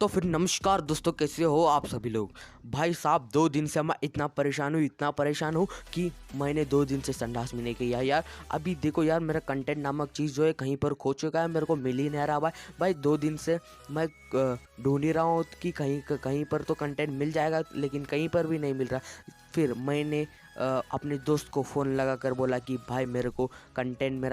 तो फिर नमस्कार दोस्तों, कैसे हो आप सभी लोग। भाई साहब 2 दिन से मैं इतना परेशान हूँ कि मैंने 2 दिन से संडास में नहीं किया यार। अभी देखो यार, मेरा कंटेंट नामक चीज़ जो है कहीं पर खो चुका है, मेरे को मिल ही नहीं रहा भाई 2 दिन से मैं ढूंढ ही रहा हूँ कि कहीं पर तो कंटेंट मिल जाएगा, लेकिन कहीं पर भी नहीं मिल रहा। फिर मैंने अपने दोस्त को फ़ोन लगा कर बोला कि भाई मेरा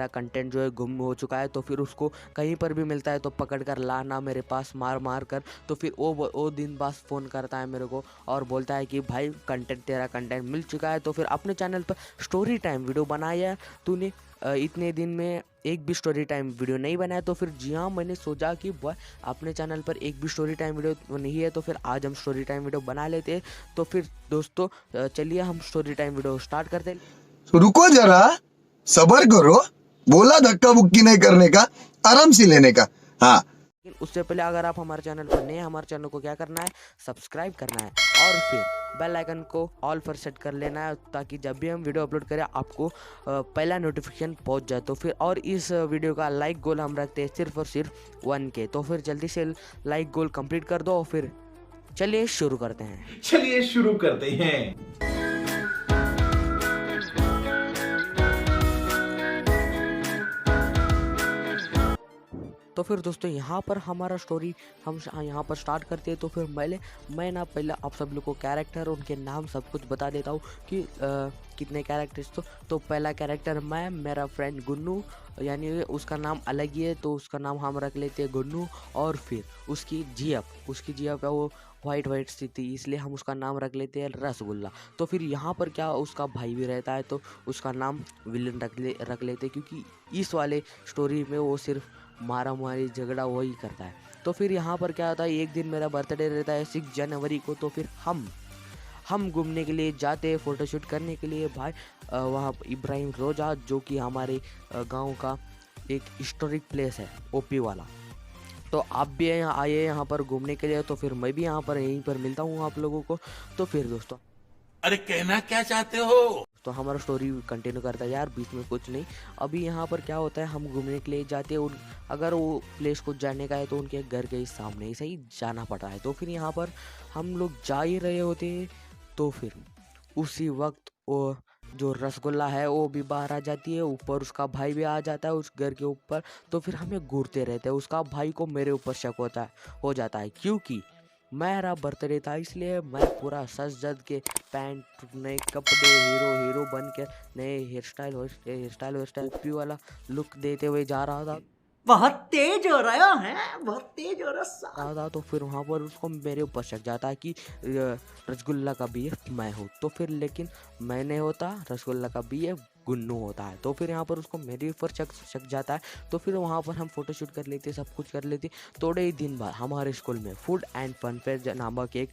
कंटेंट जो है गुम हो चुका है, तो फिर उसको कहीं पर भी मिलता है तो पकड़ कर लाना मेरे पास मार कर। तो फिर वो दिन बाद फ़ोन करता है मेरे को और बोलता है कि भाई तेरा कंटेंट मिल चुका है। तो फिर अपने चैनल पर स्टोरी टाइम वीडियो बनाया तूने, इतने दिन में एक भी स्टोरी टाइम वीडियो नहीं बनाया। तो फिर जी हाँ, मैंने सोचा कि भाई अपने चैनल पर एक भी स्टोरी टाइम वीडियो नहीं है, तो फिर आज हम स्टोरी टाइम वीडियो बना लेते हैं। तो फिर दोस्तों चलिए हम स्टोरी टाइम वीडियो स्टार्ट करते हैं। रुको जरा, सबर करो। बोला धक्का बुक्की नहीं करने का, आराम से लेने का। हाँ, लेकिन उससे पहले अगर आप हमारे चैनल पर नए हैं, हमारे चैनल को क्या करना है, सब्सक्राइब करना है और फिर बेल आइकन को ऑल पर सेट कर लेना है, ताकि जब भी हम वीडियो अपलोड करें आपको पहला नोटिफिकेशन पहुंच जाए। तो फिर और इस वीडियो का लाइक गोल हम रखते हैं सिर्फ और सिर्फ 1K। तो फिर जल्दी से लाइक गोल कंप्लीट कर दो और फिर चलिए शुरू करते हैं। तो फिर दोस्तों यहाँ पर हमारा स्टोरी हम यहाँ पर स्टार्ट करते हैं। तो फिर मैं ना पहले आप सब लोग को कैरेक्टर, उनके नाम सब कुछ बता देता हूँ कि कितने कैरेक्टर्स। तो पहला कैरेक्टर मेरा फ्रेंड गुन्नू, यानी उसका नाम अलग ही है तो उसका नाम हम रख लेते हैं गुन्नू। और फिर उसकी जियप है वो वाइट सी थी, इसलिए हम उसका नाम रख लेते हैं रसगुल्ला। तो फिर यहाँ पर क्या, उसका भाई भी रहता है तो उसका नाम विलन रख लेते हैं, क्योंकि इस वाले स्टोरी में वो सिर्फ मारा मारी झगड़ा वही करता है। तो फिर यहाँ पर क्या होता है, एक दिन मेरा बर्थडे रहता है 6 जनवरी को। तो फिर हम घूमने के लिए जाते हैं फ़ोटोशूट करने के लिए भाई। वहाँ इब्राहिम रोजा, जो कि हमारे गांव का एक हिस्टोरिक प्लेस है, ओपी वाला। तो आप भी यहाँ आइए यहाँ पर घूमने के लिए। तो फिर मैं भी यहाँ पर यहीं पर मिलता हूँ आप लोगों को। तो फिर दोस्तों, अरे कहना क्या चाहते हो? तो हमारा स्टोरी कंटिन्यू करता है यार, बीच में कुछ नहीं। अभी यहाँ पर क्या होता है, हम घूमने के लिए जाते हैं। अगर वो प्लेस को जाने का है तो उनके घर के सामने ही सही जाना पड़ता है। तो फिर यहाँ पर हम लोग जा ही रहे होते हैं। तो फिर उसी वक्त वो जो रसगुल्ला है वो भी बाहर आ जाती है, ऊपर उसका भाई भी आ जाता है उस घर के ऊपर। तो फिर हमें घूरते रहते हैं। उसका भाई को मेरे ऊपर शक हो जाता है, क्योंकि मेरा बर्थडे था, इसलिए मैं पूरा सज धज के पैंट, नए कपड़े, हीरो बन के नए हेयर स्टाइल ओपी वाला लुक देते हुए जा रहा था। बहुत तेज हो रहा है, बहुत तेज हो रहा था तो फिर वहाँ पर उसको मेरे ऊपर शक जाता है कि रसगुल्ला का BF मैं हूँ। तो फिर लेकिन मैं नहीं होता, रसगुल्ला का BF गुन्नू होता है। तो फिर यहाँ पर उसको मेरे ऊपर शक जाता है। तो फिर वहाँ पर हम फोटोशूट कर लेते, सब कुछ कर लेते। थोड़े ही दिन बाद हमारे स्कूल में फूड एंड फन फेयर नामक एक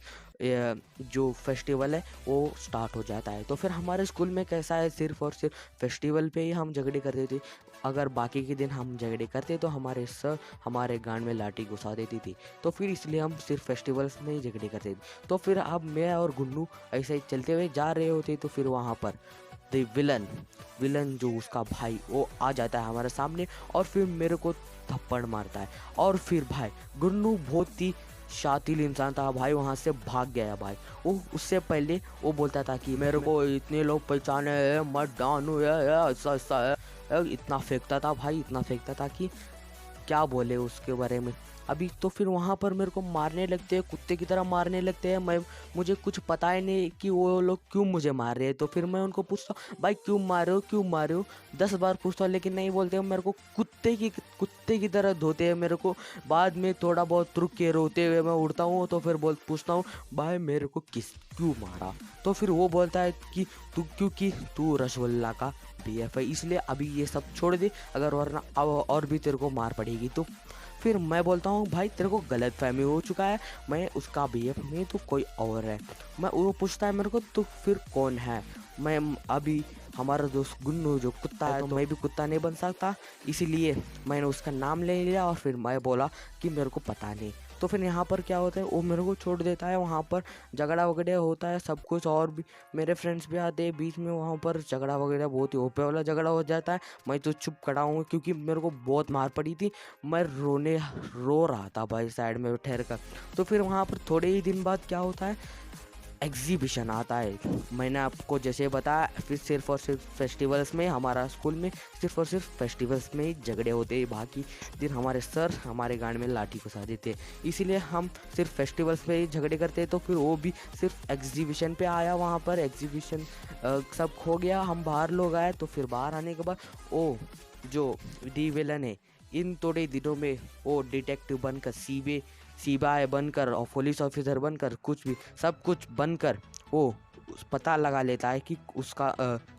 जो फेस्टिवल है वो स्टार्ट हो जाता है। तो फिर हमारे स्कूल में कैसा है, सिर्फ और सिर्फ फेस्टिवल पे ही हम झगड़े करते थे। अगर बाकी के दिन हम झगड़े करते तो हमारे सर हमारे गांड में लाठी घुसा देती थी। तो फिर इसलिए हम सिर्फ फेस्टिवल्स में ही झगड़े करते थे। तो फिर अब मैं और गुन्नू ऐसे ही चलते हुए जा रहे होते। तो फिर वहाँ पर द विलन जो उसका भाई, वो आ जाता है हमारे सामने और फिर मेरे को थप्पड़ मारता है। और फिर भाई गुन्नू बहुत ही शातिल इंसान था भाई, वहाँ से भाग गया भाई। वो उससे पहले वो बोलता था कि मेरे को इतने लोग पहचाने हैं, मत डानू है, ऐसा है। इतना फेंकता था भाई, इतना फेंकता था कि क्या बोले उसके बारे में। अभी तो फिर वहाँ पर मेरे को मारने लगते हैं, कुत्ते की तरह मारने लगते हैं। मुझे कुछ पता ही नहीं कि वो लोग क्यों मुझे मार रहे हैं। तो फिर मैं उनको पूछता हूँ, भाई क्यों मार रहे हो 10 बार पूछता हूँ, लेकिन नहीं बोलते। मेरे को कुत्ते की तरह धोते हैं मेरे को। बाद में थोड़ा बहुत रुक के रोते हुए मैं उड़ता हूँ। तो फिर पूछता हूँ, भाई मेरे को क्यों मारा। तो फिर वो बोलता है कि क्योंकि तू रसगुल्ला का BF है, इसलिए अभी ये सब छोड़ दे, अगर वरना और भी तेरे को मार पड़ेगी। तो फिर मैं बोलता हूँ, भाई तेरे को गलत फहमी हो चुका है, मैं उसका BF नहीं तो कोई और है। वो पूछता है मेरे को, तो फिर कौन है। मैं अभी हमारा दोस्त गुन्नू जो कुत्ता है, तो मैं भी कुत्ता नहीं बन सकता, इसीलिए मैंने उसका नाम ले लिया। और फिर मैं बोला कि मेरे को पता नहीं। तो फिर यहाँ पर क्या होता है, वो मेरे को छोड़ देता है। वहाँ पर झगड़ा वगैरह होता है सब कुछ, और भी मेरे फ्रेंड्स भी आते हैं बीच में। वहाँ पर झगड़ा वगैरह बहुत ही ओपे वाला झगड़ा हो जाता है। मैं तो चुप खड़ा हूँ क्योंकि मेरे को बहुत मार पड़ी थी। मैं रो रहा था भाई साइड में ठहर कर। तो फिर वहाँ पर थोड़े ही दिन बाद क्या होता है, एग्जीबिशन आता है। मैंने आपको जैसे बताया, फिर सिर्फ और सिर्फ फेस्टिवल्स में, हमारा स्कूल में सिर्फ और सिर्फ फेस्टिवल्स में ही झगड़े होते हैं। बाकी दिन हमारे सर हमारे गांड में लाठी घुसा देते, इसीलिए हम सिर्फ फेस्टिवल्स पे ही झगड़े करते हैं। तो फिर वो भी सिर्फ एग्जीबिशन पे आया। वहाँ पर एग्जीबिशन सब खो गया, हम बाहर लोग आए। तो फिर बाहर आने के बाद वो जो डी विलन है, इन थोड़े दिनों में वो डिटेक्टिव बनकर सीबीआई बनकर और पुलिस ऑफिसर बनकर कुछ भी सब कुछ बनकर वो पता लगा लेता है कि उसका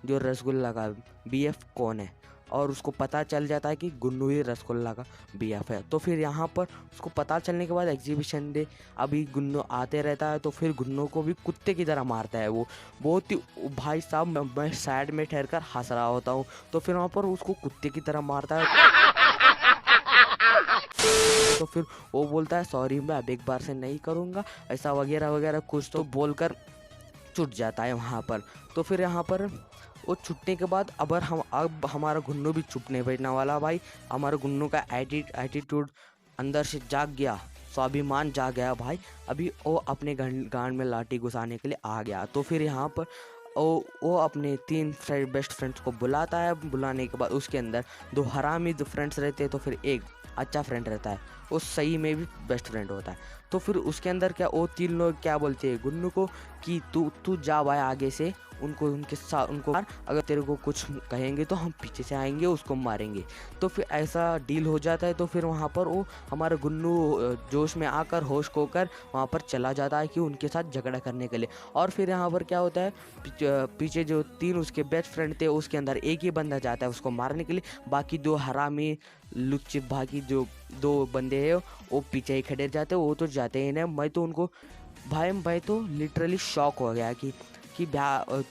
जो रसगुल्ला का बीएफ कौन है। और उसको पता चल जाता है कि गुन्नू ही रसगुल्ला का बीएफ है। तो फिर यहाँ पर उसको पता चलने के बाद एग्जीबिशन डे अभी गुन्नू आते रहता है। तो फिर गुन्नू को भी कुत्ते की तरह मारता है वो, बहुत ही। भाई साहब मैं साइड में ठहर कर हंस रहा होता हूँ। तो फिर वहाँ पर उसको कुत्ते की तरह मारता है। तो फिर वो बोलता है सॉरी मैं अब एक बार से नहीं करूँगा, ऐसा वगैरह वगैरह कुछ तो बोलकर छूट जाता है वहाँ पर। तो फिर यहाँ पर वो छूटने के बाद अब हमारा गुन्नू भी छुपने बैठने वाला। भाई हमारा गुन्नू का एटीट्यूड अंदर से जाग गया, स्वाभिमान जाग गया भाई। अभी वो अपने गांड में लाठी घुसाने के लिए आ गया। तो फिर यहाँ पर वो अपने 3 बेस्ट फ्रेंड्स को बुलाता है। बुलाने के बाद उसके अंदर 2 हरामी फ्रेंड्स रहते हैं, तो फिर एक अच्छा फ्रेंड रहता है, वो सही में भी बेस्ट फ्रेंड होता है। तो फिर उसके अंदर क्या, वो 3 लोग क्या बोलते हैं गुन्नू को कि तू जा भाई आगे से, उनके साथ उनको मार, अगर तेरे को कुछ कहेंगे तो हम पीछे से आएंगे उसको मारेंगे। तो फिर ऐसा डील हो जाता है। तो फिर वहाँ पर वो हमारा गुन्नू जोश में आकर होश खोकर वहाँ पर चला जाता है कि उनके साथ झगड़ा करने के लिए। और फिर यहाँ पर क्या होता है, पीछे जो 3 उसके बेस्ट फ्रेंड थे उसके अंदर एक ही बंदा जाता है उसको मारने के लिए। बाकी 2 हरामी लुच्चे बाकी जो 2 बंदे हैं वो पीछे ही खड़े जाते हैं, वो तो जाते ही नहीं। मैं तो उनको भाई तो लिटरली शॉक हो गया कि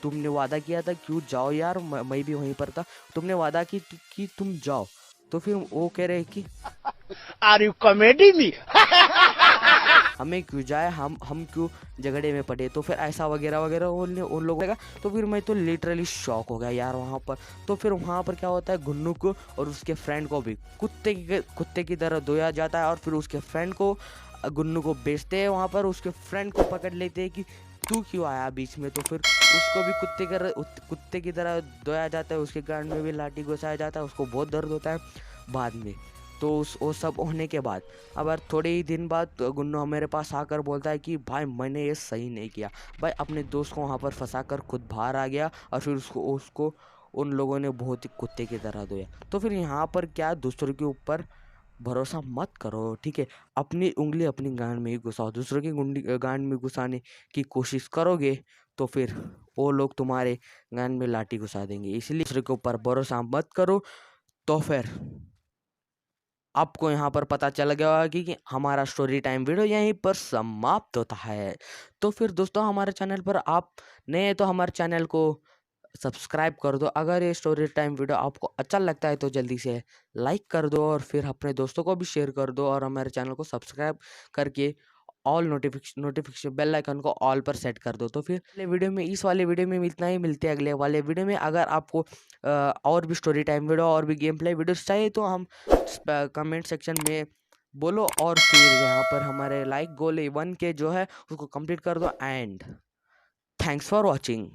तुमने वादा किया था, क्यों जाओ यार, मैं भी वहीं पर था, तुमने वादा कि तुम जाओ। तो फिर वो कह रहे कि आर यू कॉमेडी मी हमें क्यों जाए, हम क्यों झगड़े में पड़े। तो फिर ऐसा वगैरह वगैरह उन लोगों का। तो फिर मैं तो लिटरली शॉक हो गया यार वहाँ पर। तो फिर वहाँ पर क्या होता है, गुन्नू को और उसके फ्रेंड को भी कुत्ते की तरह धोया जाता है। और फिर उसके फ्रेंड को गुन्नू को बेचते हैं वहाँ पर, उसके फ्रेंड को पकड़ लेते हैं कि तू क्यों आया बीच में। तो फिर उसको भी कुत्ते की तरह धोया जाता है, उसके गांड में भी लाठी घुसाया जाता है, उसको बहुत दर्द होता है बाद में। तो वो सब होने के बाद अब थोड़े ही दिन बाद गुन्नू मेरे पास आकर बोलता है कि भाई मैंने ये सही नहीं किया। भाई अपने दोस्त को वहाँ पर फंसा कर खुद बाहर आ गया और फिर उसको उन लोगों ने बहुत ही कुत्ते की तरह धोया। तो फिर यहाँ पर क्या, दूसरों के ऊपर भरोसा मत करो, ठीक है। अपनी उंगली अपनी गांड में ही घुसाओ, दूसरों की गांड में घुसाने की कोशिश करोगे तो फिर वो लोग तुम्हारे गांड में लाठी घुसा देंगे। इसलिए दूसरे के ऊपर भरोसा मत करो। तो फिर आपको यहाँ पर पता चल गया होगा कि हमारा स्टोरी टाइम वीडियो यहीं पर समाप्त होता है। तो फिर दोस्तों हमारे चैनल पर आप नए हैं तो हमारे चैनल को सब्सक्राइब कर दो। अगर ये स्टोरी टाइम वीडियो आपको अच्छा लगता है तो जल्दी से लाइक कर दो और फिर अपने दोस्तों को भी शेयर कर दो। और हमारे चैनल को सब्सक्राइब करके ऑल नोटिफिकेशन बेल आइकन को ऑल पर सेट कर दो। तो फिर इस वाले वीडियो में इतना ही, मिलते हैं अगले वाले वीडियो में। अगर आपको और भी स्टोरी टाइम वीडियो और भी गेम प्ले वीडियोस चाहिए तो हम कमेंट सेक्शन में बोलो। और फिर यहाँ पर हमारे लाइक गोल 1K जो है उसको कंप्लीट कर दो। And thanks for watching.